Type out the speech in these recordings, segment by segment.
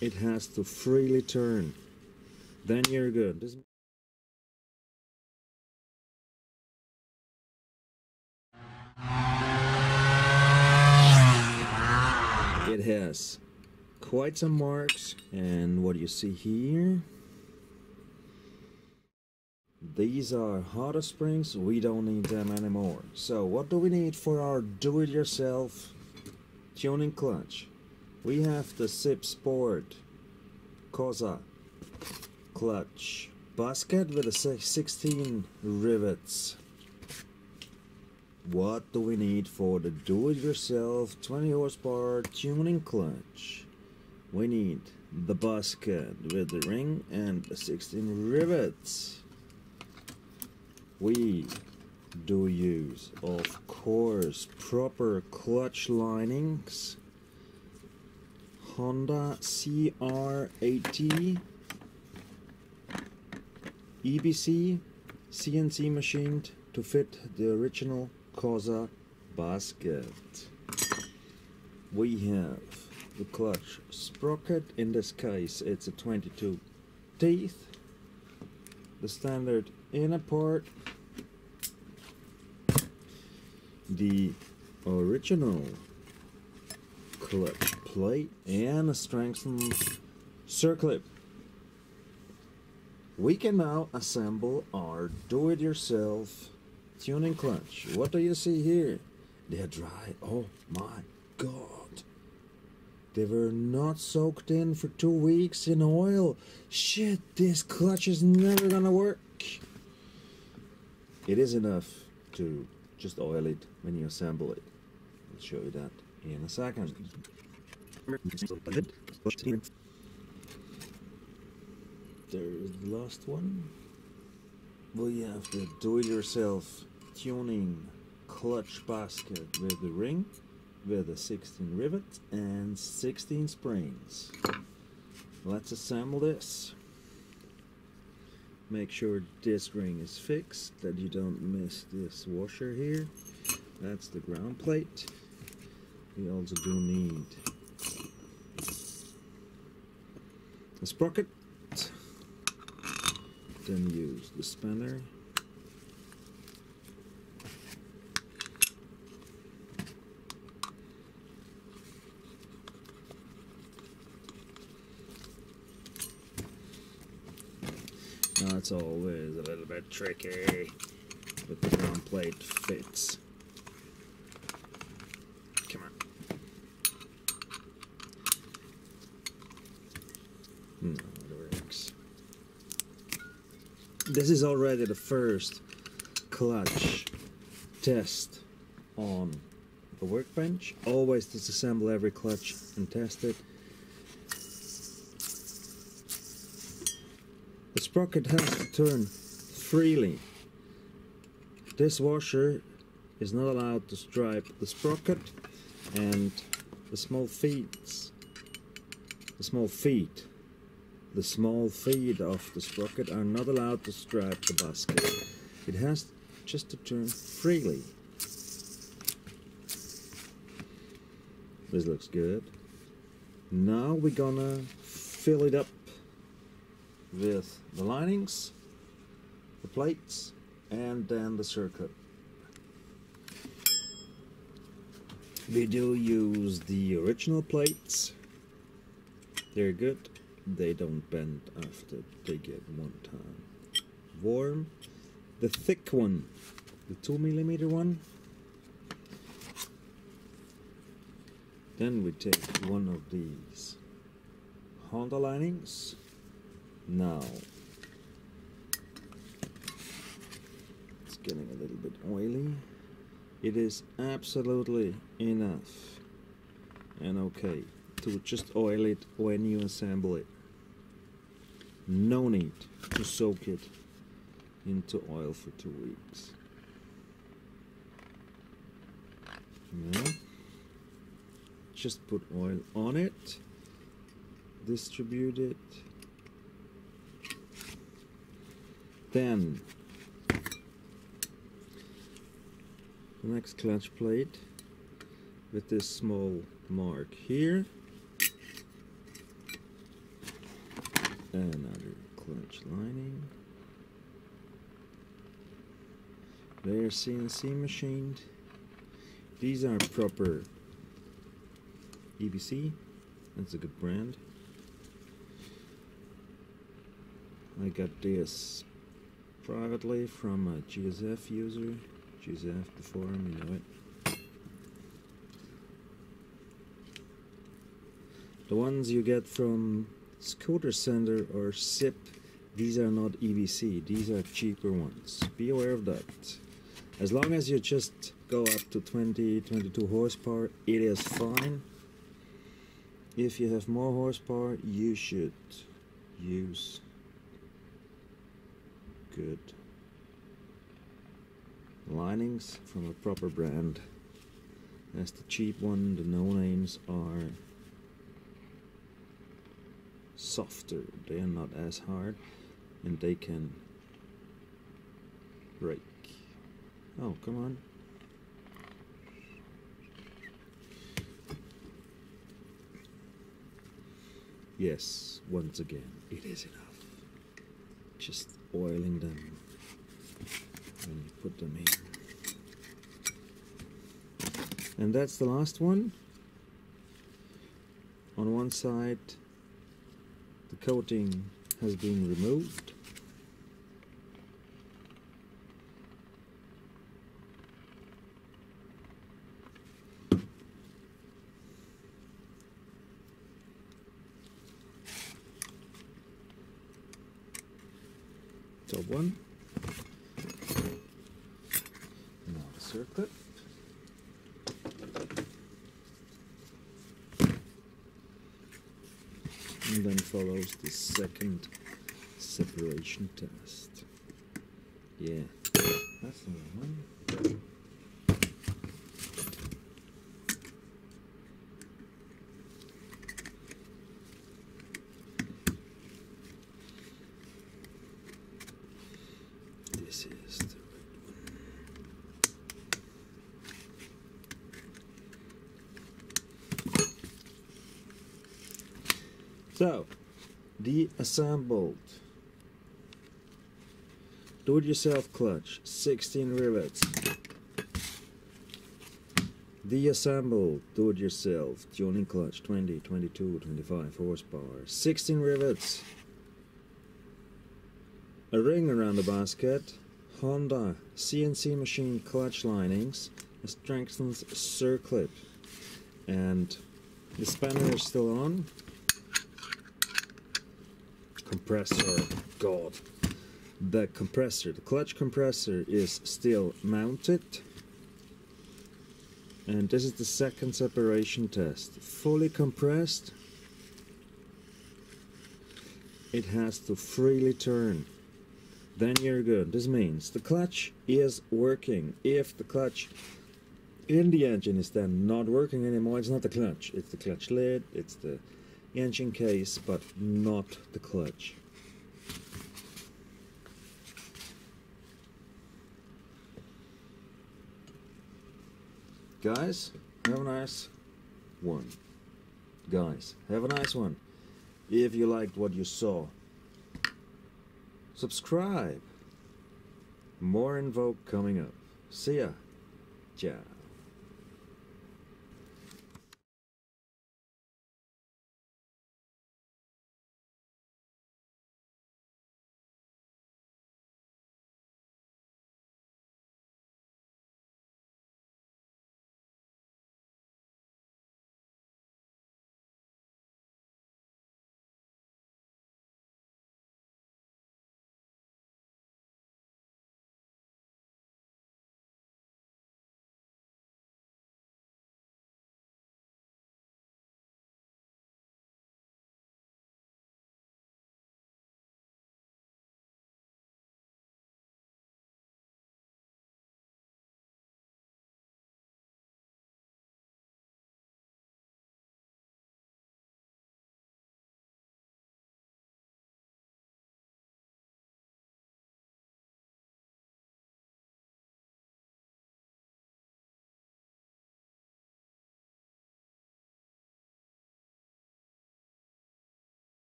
it has to freely turn. Then you're good. It has quite some marks, and what you see here, these are hot springs. We don't need them anymore. So what do we need for our do-it-yourself tuning clutch? We have the Zip Sport Cosa clutch basket with a 16 rivets. What do we need for the do-it-yourself 20 horsepower tuning clutch? We need the basket with the ring and the 16 rivets. We do use, of course, proper clutch linings. Honda CR80 EBC CNC machined to fit the original Cosa basket. We have the clutch sprocket. In this case it's a 22 teeth, the standard inner part, the original clutch plate, and a strengthened circlip. We can now assemble our do-it-yourself tuning clutch. What do you see here? They're dry. Oh my god. They were not soaked in for 2 weeks in oil. Shit, this clutch is never gonna work. It is enough to just oil it when you assemble it. I'll show you that in a second. There's the last one. We have the do-it-yourself tuning clutch basket with the ring, with the 16 rivets and 16 springs. Let's assemble this. Make sure this ring is fixed, that you don't miss this washer here. That's the ground plate. We also do need a sprocket. Then use the spanner. Now it's always a little bit tricky, but the ground plate fits. Come on. No, it works. This is already the first clutch test on the workbench. Always disassemble every clutch and test it. The sprocket has to turn freely. This washer is not allowed to stripe the sprocket, and the small feet of the sprocket are not allowed to stripe the basket. It has just to turn freely. This looks good. Now we're gonna fill it up with the linings, the plates, and then the circuit. We do use the original plates. They're good. They don't bend after they get one time warm. The thick one, the 2mm one. Then we take one of these Honda linings. Now it's getting a little bit oily. It is absolutely enough and okay to just oil it when you assemble it. No need to soak it into oil for 2 weeks. Yeah. Just put oil on it, distribute it. Then the next clutch plate with this small mark here. Another clutch lining. They're CNC machined. These are proper EBC. That's a good brand. I got this privately from a GSF user. GSF, the forum, you know it. The ones you get from Scooter Center or SIP, these are not EBC, these are cheaper ones. Be aware of that. As long as you just go up to 22 horsepower, it is fine. If you have more horsepower, you should use good linings from a proper brand. As the cheap one, the no-names are softer, they are not as hard, and they can break. Oh, come on. Yes, once again, it is enough. Just oiling them when you put them in. And that's the last one. On one side, the coating has been removed. Top one. Now the circlip. And then follows the second separation test. Yeah, that's the one. This is the right one. So, the assembled do-it-yourself clutch, 16 rivets. The assembled do-it-yourself tuning clutch, 20, 22, 25 horsepower, 16 rivets. A ring around the basket, Honda CNC machine clutch linings, a strengthened circlip, and the spanner is still on. Compressor, God. The compressor, the clutch compressor is still mounted. And this is the second separation test. Fully compressed. It has to freely turn. Then you're good. This means the clutch is working. If the clutch in the engine is then not working anymore, it's not the clutch. It's the clutch lid, it's the engine case, but not the clutch. Guys, have a nice one. Guys, have a nice one. If you liked what you saw, subscribe. More info coming up. See ya. Ciao.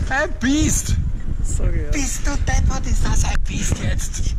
Ein Biest! Sorry, ja. Bist du deppert, ist das ein Biest jetzt?